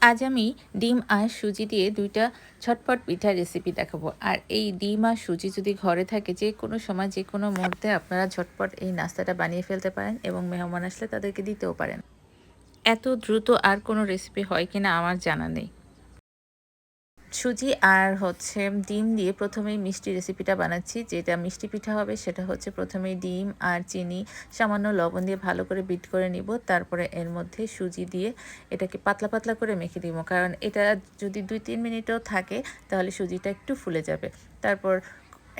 আজ আমি ডিম আর সুজি দিয়ে ২টা ঝটপট পিঠার রেসিপি দেখাবো। আর এই ডিম আর সুজি যদি ঘরে থাকে যে কোনো সময় যে কোনো মুহূর্তে আপনারা ঝটপট এই নাস্তাটা বানিয়ে ফেলতে পারেন এবং মেহমান আসলে তাদেরকে দিতেও পারেন। এত দ্রুত আর কোনো রেসিপি হয় কিনা আমার জানা নেই। সুজি আর ডিম দিয়ে প্রথমেই মিষ্টি রেসিপিটা বানাচ্ছি। যেটা মিষ্টি পিঠা হবে সেটা হচ্ছে প্রথমেই ডিম আর চিনি সামান্য লবণ দিয়ে ভালো করে বিট করে নিব। তারপরে এর মধ্যে সুজি দিয়ে এটাকে পাতলা পাতলা করে মেখে দিব। কারণ এটা যদি ২-৩ মিনিটও থাকে তাহলে সুজিটা একটু ফুলে যাবে। তারপর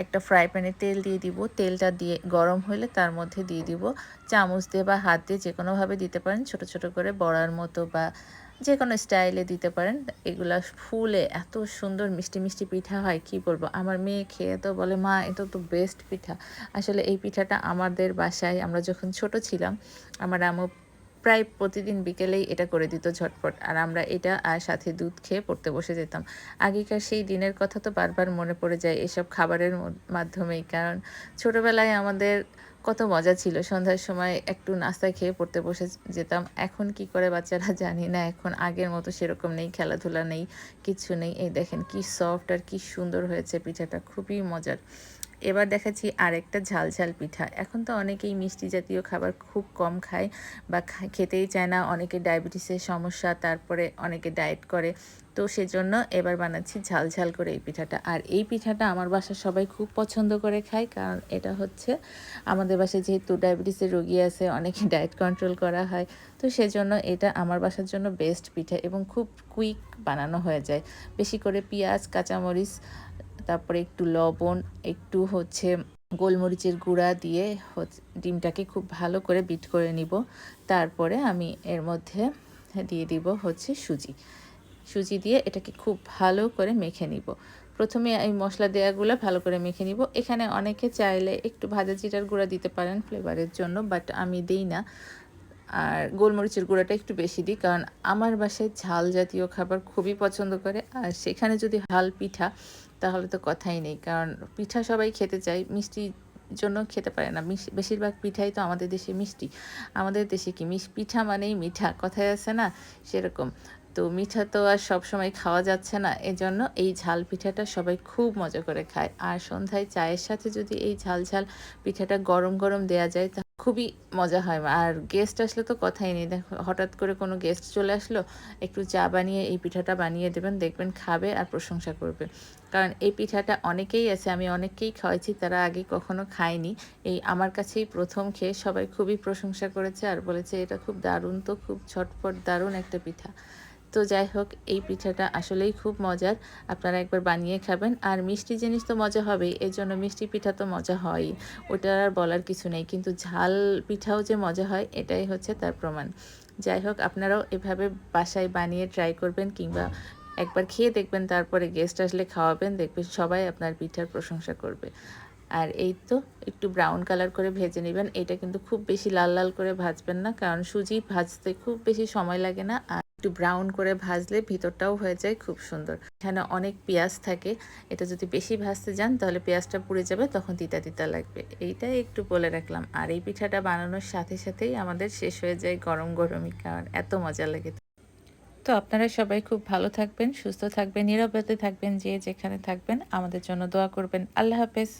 একটা ফ্রাই প্যানে তেল দিয়ে দিব। তেলটা দিয়ে গরম হলে তার মধ্যে দিয়ে দিব চামচ দিয়ে বা হাত দিয়ে যেকোনোভাবে দিতে পারেন। ছোট ছোট করে বড়ার মতো বা যেকোনো স্টাইলে দিতে পারেন। এগুলা ফুলে এত সুন্দর মিষ্টি মিষ্টি পিঠা হয় কি বলবো। আমার মেয়ে খেয়ে তো বলে, মা এটা তো বেস্ট পিঠা। আসলে এই পিঠাটা আমাদের বাসায় আমরা যখন ছোট ছিলাম আমার আম্মু প্রায় প্রতিদিন বিকেলেই এটা করে দিত ঝটপট। আর আমরা এটা আর সাথে দুধ খেয়ে পড়তে বসে যেতাম। আগেকার সেই দিনের কথা তো বারবার মনে পড়ে যায় এসব খাবারের মাধ্যমেই। কারণ ছোটবেলায় আমাদের কত মজা ছিল। সন্ধ্যার সময় একটু নাস্তা খেয়ে পড়তে বসে যেতাম। এখন কি করে বাচ্চারা জানি না। এখন আগের মতো সেরকম নেই, খেলাধুলা নেই, কিচ্ছু নেই। এই দেখেন কি সফট আর কি সুন্দর হয়েছে পিঠাটা, খুবই মজার। এবার দেখাচ্ছি আরেকটা ঝাল ঝাল পিঠা। এখন তো অনেকেই মিষ্টি জাতীয় খাবার খুব কম খায় বা খেতেই চায় না। অনেকে ডায়াবেটিসের সমস্যা, তারপরে অনেকে ডায়েট করে। তো সেজন্য এবার বানাচ্ছি ঝাল ঝাল করে এই পিঠাটা। আর এই পিঠাটা আমার বাসার সবাই খুব পছন্দ করে খায়। কারণ এটা হচ্ছে আমাদের বাসায় যেহেতু ডায়াবেটিসের রোগী আছে, অনেকে ডায়েট কন্ট্রোল করা হয়। তো সেজন্য এটা আমার বাসার জন্য বেস্ট পিঠা এবং খুব কুইক বানানো হয়ে যায়। বেশি করে পেঁয়াজ, কাঁচামরিচ, তারপরে একটু লবণ, একটু গোলমরিচের গুঁড়া দিয়ে ডিমটাকে খুব ভালো করে বিট করে নিব। তারপরে আমি এর মধ্যে দিয়ে দিব সুজি। সুজি দিয়ে এটাকে খুব ভালো করে মেখে নিব। প্রথমে এই মশলা দেওয়াগুলো ভালো করে মেখে নিব। এখানে অনেকে চাইলে একটু ভাজা জিরার গুঁড়া দিতে পারেন ফ্লেভারের জন্য, বাট আমি দেই না। আর গোলমরিচের গুঁড়াটা একটু বেশি দিই, কারণ আমার বাসায় ঝাল জাতীয় খাবার খুবই পছন্দ করে। আর সেখানে যদি ঝাল পিঠা তাহলে তো কথাই নেই। কারণ পিঠা সবাই খেতে চায়, মিষ্টির জন্য খেতে পারে না। বেশিরভাগ পিঠাই তো আমাদের দেশে মিষ্টি। আমাদের দেশে কি পিঠা মানেই মিঠা, কথায় আছে না, সেরকম। তো মিঠা তো আর সবসময় খাওয়া যাচ্ছে না, এজন্য এই ঝাল পিঠাটা সবাই খুব মজা করে খায়। আর সন্ধ্যায় চায়ের সাথে যদি এই ঝাল ঝাল পিঠাটা গরম গরম দেয়া যায় খুবই মজা হয়। আর গেস্ট আসলে তো কথাই নেই। দেখো হঠাৎ করে কোনো গেস্ট চলে আসলো, একটু চা বানিয়ে এই পিঠাটা বানিয়ে দেবেন, দেখবেন খাবে আর প্রশংসা করবে। কারণ এই পিঠাটা অনেকেই আছে, আমি অনেককেই খাওয়াইছি, তারা আগে কখনো খায়নি। এই আমার কাছেই প্রথম খেয়ে সবাই খুবই প্রশংসা করেছে আর বলেছে এটা খুব দারুণ, তো খুব ঝটপট দারুণ একটা পিঠা। তো যাই হোক, এই পিঠাটা আসলেই খুব মজার। আপনারা একবার বানিয়ে খাবেন। আর মিষ্টি জিনিস তো মজা হবেই, এর জন্য মিষ্টি পিঠা তো মজা হয়ই, ওটা আর বলার কিছু নেই। কিন্তু ঝাল পিঠাও যে মজা হয় এটাই হচ্ছে তার প্রমাণ। যাই হোক, আপনারাও এভাবে বাসায় বানিয়ে ট্রাই করবেন, কিংবা একবার খেয়ে দেখবেন, তারপরে গেস্ট আসলে খাওয়াবেন, দেখবেন সবাই আপনার পিঠার প্রশংসা করবে। আর এই তো একটু ব্রাউন কালার করে ভেজে নেবেন। এটা কিন্তু খুব বেশি লাল লাল করে ভাজবেন না, কারণ সুজি ভাজতে খুব বেশি সময় লাগে না। আর একটু ব্রাউন করে ভাজলে ভিতরটাও হয়ে যায় খুব সুন্দর। এখানে অনেক পেঁয়াজ থাকে, এটা যদি বেশি ভাজতে যান তাহলে পেঁয়াজটা পুড়ে যাবে, তখন তিতা তিতা লাগবে। এইটাই একটু বলে রাখলাম। আর এই পিঠাটা বানানোর সাথে সাথেই আমাদের শেষ হয়ে যায় গরম গরমই, কারণ এত মজা লাগে। তো আপনারা সবাই খুব ভালো থাকবেন, সুস্থ থাকবেন, নিরাপদে থাকবেন, যে যেখানে থাকবেন। আমাদের জন্য দোয়া করবেন। আল্লাহ হাফেজ।